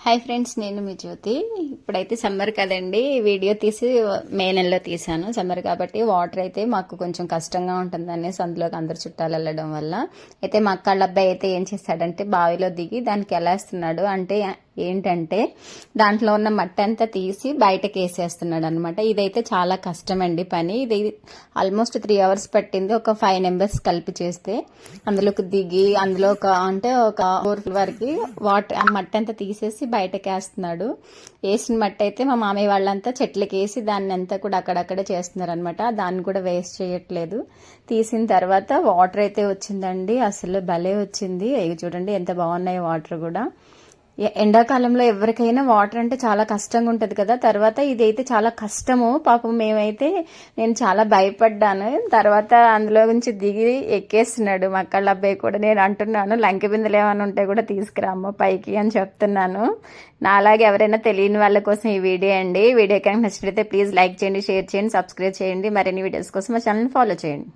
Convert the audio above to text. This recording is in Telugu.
హాయ్ ఫ్రెండ్స్, నేను మీ జ్యోతి. ఇప్పుడైతే సమ్మర్ కదండి, వీడియో తీసి మే నెలలో తీసాను. సమ్మర్ కాబట్టి వాటర్ అయితే మాకు కొంచెం కష్టంగా ఉంటుందని అందులోకి అందరు చుట్టాలు వెళ్ళడం వల్ల అయితే మా అక్క అబ్బాయి అయితే ఏం చేస్తాడంటే బావిలో దిగి దానికి వెళ్ళేస్తున్నాడు. అంటే ఏంటంటే దాంట్లో ఉన్న మట్టి అంతా తీసి బయటకు వేసేస్తున్నాడు అనమాట. ఇదైతే చాలా కష్టమండి పని. ఇది ఆల్మోస్ట్ 3 hours పట్టింది. ఒక 5 members కలిపి చేస్తే అందులోకి దిగి అందులో ఒక 4 వరకు వాటర్ ఆ మట్టి అంతా తీసేసి బయటకు వేస్తున్నాడు. వేసిన మట్టి అయితే మా మామయ్య వాళ్ళంతా చెట్లకి వేసి దాన్ని అంతా కూడా అక్కడక్కడే చేస్తున్నారు అనమాట. దాన్ని కూడా వేస్ట్ చేయట్లేదు. తీసిన తర్వాత వాటర్ అయితే వచ్చిందండి, అసలు భలే వచ్చింది. అవి చూడండి ఎంత బాగున్నాయి వాటర్ కూడా. ఎండాకాలంలో ఎవరికైనా వాటర్ అంటే చాలా కష్టంగా ఉంటుంది కదా. తర్వాత ఇదైతే చాలా కష్టము పాపం. నేను చాలా భయపడ్డాను. తర్వాత అందులో నుంచి దిగి ఎక్కేస్తున్నాడు మా అక్కళ్ళ అబ్బాయి కూడా. నేను అంటున్నాను లంకె బిందెలు ఏమైనా ఉంటే కూడా తీసుకురామ్మ పైకి అని చెప్తున్నాను. నా అలాగే ఎవరైనా తెలియని వాళ్ళ కోసం ఈ వీడియో అండి. వీడియో కనుక నచ్చినట్లయితే ప్లీజ్ లైక్ చేయండి, షేర్ చేయండి, సబ్స్క్రైబ్ చేయండి. మరిన్ని వీడియోస్ కోసం మా ఛానల్ ఫాలో చేయండి.